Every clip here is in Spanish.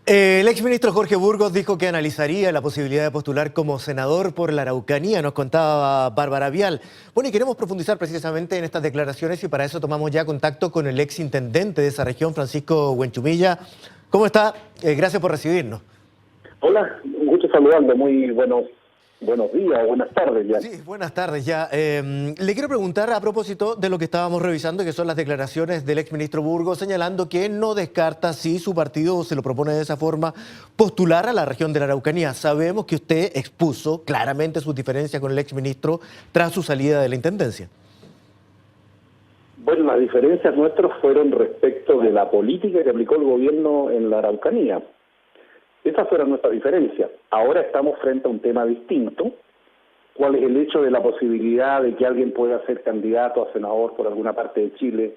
El exministro Jorge Burgos dijo que analizaría la posibilidad de postular como senador por la Araucanía, nos contaba Bárbara Vial. Bueno, y queremos profundizar precisamente en estas declaraciones y para eso tomamos ya contacto con el exintendente de esa región, Francisco Huenchumilla. ¿Cómo está? Gracias por recibirnos. Hola, un gusto saludarle, muy buenos días o buenas tardes ya. Sí, buenas tardes ya. Le quiero preguntar a propósito de lo que estábamos revisando, que son las declaraciones del exministro Burgos, señalando que no descarta, si su partido se lo propone de esa forma, postular a la región de la Araucanía. Sabemos que usted expuso claramente sus diferencias con el exministro tras su salida de la intendencia. Bueno, las diferencias nuestras fueron respecto de la política que aplicó el gobierno en la Araucanía. Esas fueron nuestras diferencias. Ahora estamos frente a un tema distinto. ¿Cuál es el hecho de la posibilidad de que alguien pueda ser candidato a senador por alguna parte de Chile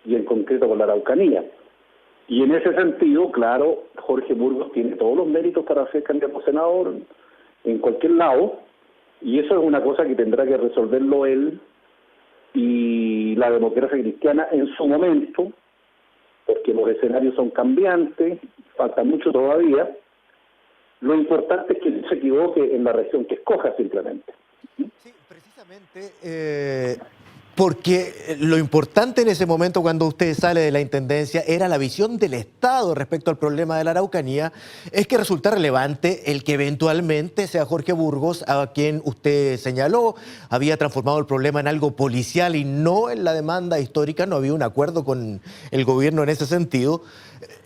y en concreto por la Araucanía? Y en ese sentido, claro, Jorge Burgos tiene todos los méritos para ser candidato a senador en cualquier lado, y eso es una cosa que tendrá que resolverlo él y la democracia cristiana en su momento, porque los escenarios son cambiantes, falta mucho todavía. Lo importante es que no se equivoque en la región que escoja simplemente. Sí, precisamente porque lo importante en ese momento cuando usted sale de la intendencia era la visión del Estado respecto al problema de la Araucanía, es que resulta relevante el que eventualmente sea Jorge Burgos, a quien usted señaló, había transformado el problema en algo policial y no en la demanda histórica, no había un acuerdo con el gobierno en ese sentido.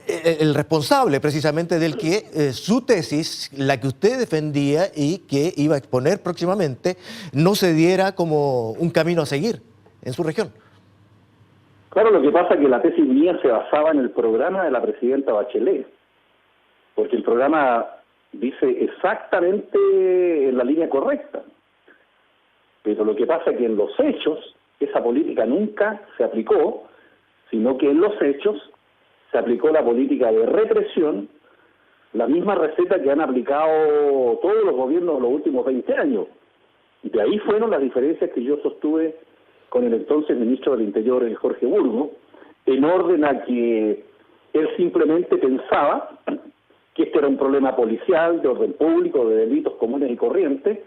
El responsable precisamente del que su tesis, la que usted defendía y que iba a exponer próximamente, no se diera como un camino a seguir en su región. Claro, lo que pasa es que la tesis mía se basaba en el programa de la presidenta Bachelet, porque el programa dice exactamente en la línea correcta, pero lo que pasa es que en los hechos esa política nunca se aplicó, sino que en los hechos se aplicó la política de represión, la misma receta que han aplicado todos los gobiernos de los últimos 20 años. De ahí fueron las diferencias que yo sostuve con el entonces ministro del Interior, Jorge Burgos, en orden a que él simplemente pensaba que este era un problema policial, de orden público, de delitos comunes y corrientes,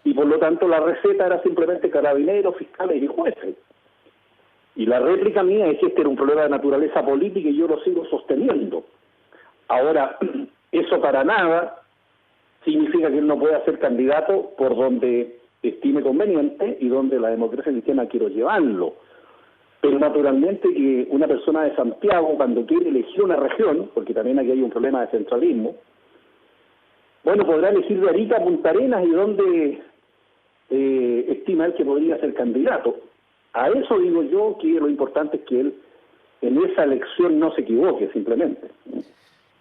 y por lo tanto la receta era simplemente carabineros, fiscales y jueces. Y la réplica mía es que este era un problema de naturaleza política y yo lo sigo sosteniendo. Ahora, eso para nada significa que él no pueda ser candidato por donde estime conveniente y donde la democracia cristiana quiere llevarlo. Pero naturalmente que una persona de Santiago, cuando quiere elegir una región, porque también aquí hay un problema de centralismo, bueno, podrá elegir de Arica a Punta Arenas y donde estima él que podría ser candidato. A eso digo yo que lo importante es que él en esa elección no se equivoque simplemente.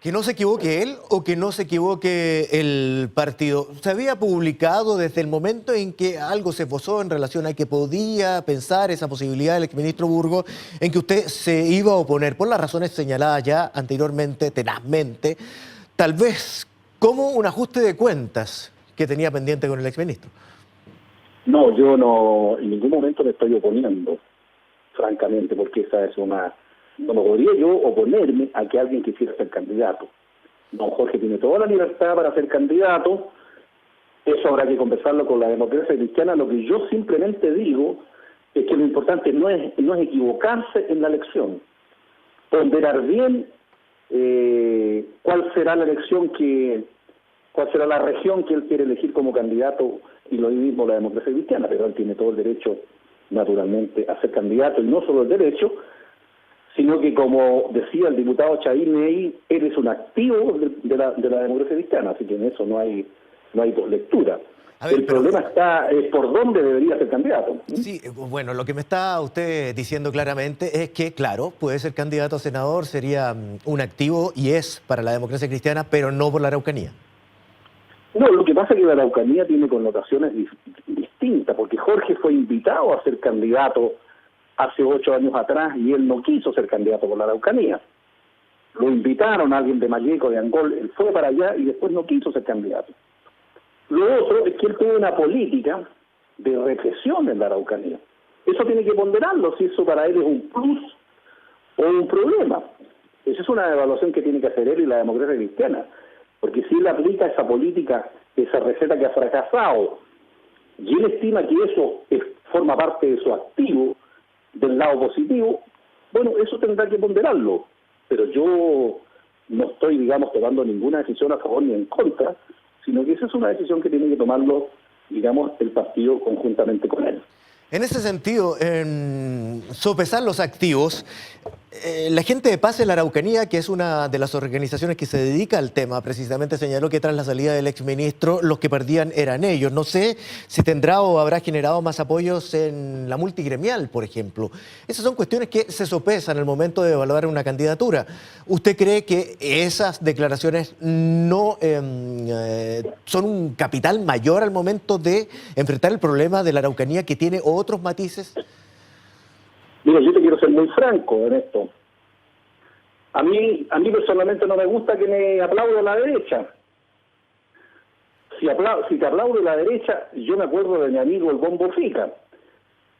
¿Que no se equivoque él o que no se equivoque el partido? Se había publicado desde el momento en que algo se esbozó en relación a que podía pensar esa posibilidad del exministro Burgos en que usted se iba a oponer por las razones señaladas ya anteriormente, tenazmente, tal vez como un ajuste de cuentas que tenía pendiente con el exministro. No, yo no, en ningún momento me estoy oponiendo, francamente, porque esa es una... No podría yo oponerme a que alguien quisiera ser candidato. Don Jorge tiene toda la libertad para ser candidato, eso habrá que conversarlo con la democracia cristiana. Lo que yo simplemente digo es que lo importante no es equivocarse en la elección, ponderar bien cuál será la elección cuál será la región que él quiere elegir como candidato, y lo mismo la democracia cristiana, pero él tiene todo el derecho, naturalmente, a ser candidato, y no solo el derecho, sino que, como decía el diputado Chavín Ney, él es un activo de la democracia cristiana, así que en eso no hay lectura. El problema está es por dónde debería ser candidato. Sí, bueno, lo que me está usted diciendo claramente es que, claro, puede ser candidato a senador, sería un activo y es para la democracia cristiana, pero no por la Araucanía. No, lo que pasa es que la Araucanía tiene connotaciones distintas, porque Jorge fue invitado a ser candidato hace 8 años atrás y él no quiso ser candidato por la Araucanía. Lo invitaron a alguien de Malleco, de Angol, él fue para allá y después no quiso ser candidato. Lo otro es que él tuvo una política de represión en la Araucanía. Eso tiene que ponderarlo, si eso para él es un plus o un problema. Esa es una evaluación que tiene que hacer él y la democracia cristiana, porque si él aplica esa política, esa receta que ha fracasado, y él estima que eso forma parte de su activo, del lado positivo, bueno, eso tendrá que ponderarlo, pero yo no estoy, digamos, tomando ninguna decisión a favor ni en contra, sino que esa es una decisión que tiene que tomarlo, digamos, el partido conjuntamente con él. En ese sentido, en sopesar los activos, la gente de Paz en la Araucanía, que es una de las organizaciones que se dedica al tema, precisamente señaló que tras la salida del exministro, los que perdían eran ellos. No sé si tendrá o habrá generado más apoyos en la multigremial, por ejemplo. Esas son cuestiones que se sopesan al momento de evaluar una candidatura. ¿Usted cree que esas declaraciones no son un capital mayor al momento de enfrentar el problema de la Araucanía, que tiene otros matices? Mira, yo te quiero ser muy franco en esto. A mí personalmente no me gusta que me aplaude la derecha. Si te aplaude la derecha, yo me acuerdo de mi amigo el Bombo Fica.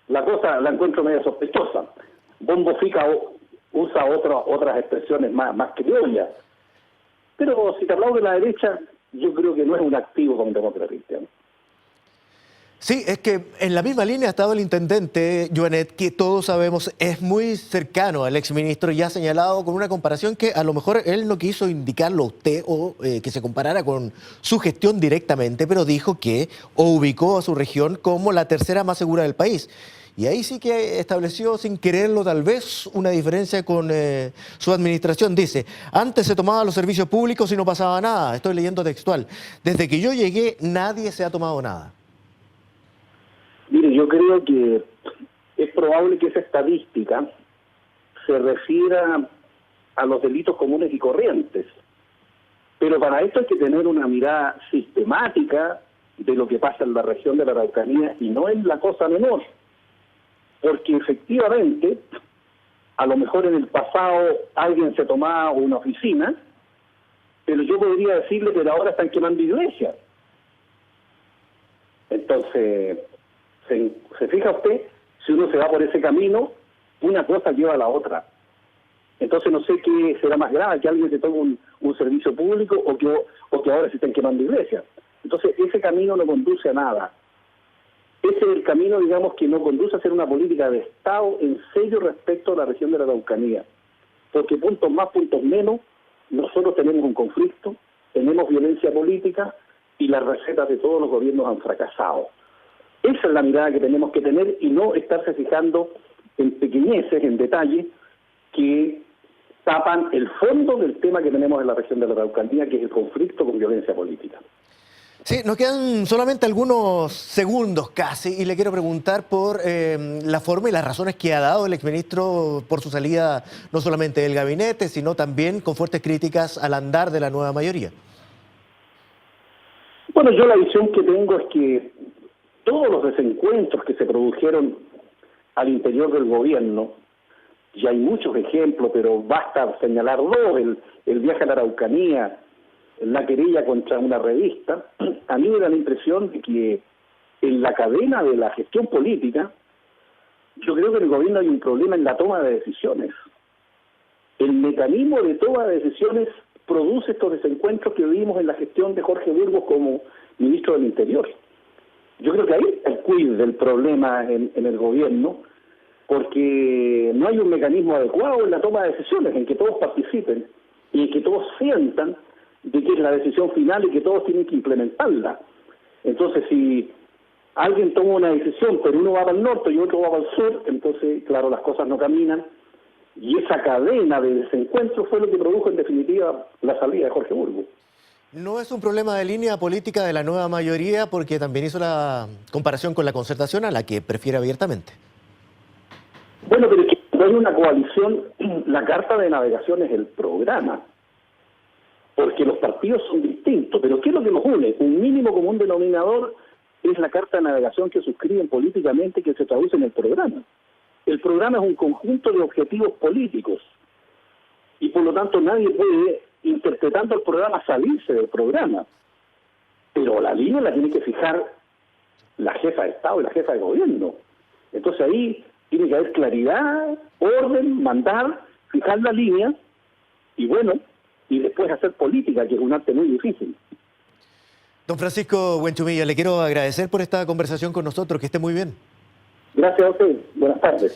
La cosa la encuentro medio sospechosa. Bombo Fica usa otras expresiones más criollas. Pero si te aplaude la derecha, yo creo que no es un activo con democracia cristiana. Sí, es que en la misma línea ha estado el intendente Joanet, que todos sabemos es muy cercano al exministro y ha señalado con una comparación que a lo mejor él no quiso indicarlo a usted o que se comparara con su gestión directamente, pero dijo que ubicó a su región como la tercera más segura del país. Y ahí sí que estableció, sin quererlo tal vez, una diferencia con su administración. Dice, antes se tomaban los servicios públicos y no pasaba nada. Estoy leyendo textual. Desde que yo llegué, nadie se ha tomado nada. Mire, yo creo que es probable que esa estadística se refiera a los delitos comunes y corrientes, pero para esto hay que tener una mirada sistemática de lo que pasa en la región de la Araucanía y no es la cosa menor, porque efectivamente, a lo mejor en el pasado alguien se tomaba una oficina, pero yo podría decirle que ahora están quemando iglesias. Entonces, ¿se fija usted? Si uno se va por ese camino, una cosa lleva a la otra. Entonces no sé qué será más grave, que alguien se tome un servicio público o que ahora se estén quemando iglesias. Entonces ese camino no conduce a nada. Ese es el camino, digamos, que no conduce a hacer una política de Estado en serio respecto a la región de la Araucanía. Porque puntos más, puntos menos, nosotros tenemos un conflicto, tenemos violencia política y las recetas de todos los gobiernos han fracasado. Esa es la mirada que tenemos que tener y no estarse fijando en pequeñeces, en detalles que tapan el fondo del tema que tenemos en la región de la Araucanía, que es el conflicto con violencia política. Sí, nos quedan solamente algunos segundos casi y le quiero preguntar por la forma y las razones que ha dado el exministro por su salida no solamente del gabinete, sino también con fuertes críticas al andar de la nueva mayoría. Bueno, yo la visión que tengo es que todos los desencuentros que se produjeron al interior del gobierno, y hay muchos ejemplos, pero basta señalar dos, el viaje a la Araucanía, la querella contra una revista, a mí me da la impresión de que en la cadena de la gestión política, yo creo que en el gobierno hay un problema en la toma de decisiones. El mecanismo de toma de decisiones produce estos desencuentros que vimos en la gestión de Jorge Burgos como ministro del Interior. Yo creo que ahí está el quid del problema en el gobierno, porque no hay un mecanismo adecuado en la toma de decisiones, en que todos participen y en que todos sientan de que es la decisión final y que todos tienen que implementarla. Entonces, si alguien toma una decisión, pero uno va para el norte y otro va para el sur, entonces, claro, las cosas no caminan, y esa cadena de desencuentros fue lo que produjo en definitiva la salida de Jorge Burgos. No es un problema de línea política de la nueva mayoría, porque también hizo la comparación con la Concertación, a la que prefiere abiertamente. Bueno, pero es que cuando hay una coalición, la carta de navegación es el programa, porque los partidos son distintos, pero ¿qué es lo que nos une? Un mínimo común denominador es la carta de navegación que suscriben políticamente y que se traduce en el programa. El programa es un conjunto de objetivos políticos y por lo tanto nadie puede, interpretando el programa, salirse del programa. Pero la línea la tiene que fijar la jefa de Estado y la jefa de gobierno. Entonces ahí tiene que haber claridad, orden, mandar, fijar la línea y bueno, y después hacer política, que es un arte muy difícil. Don Francisco Buenchumilla, le quiero agradecer por esta conversación con nosotros, que esté muy bien. Gracias a usted, buenas tardes.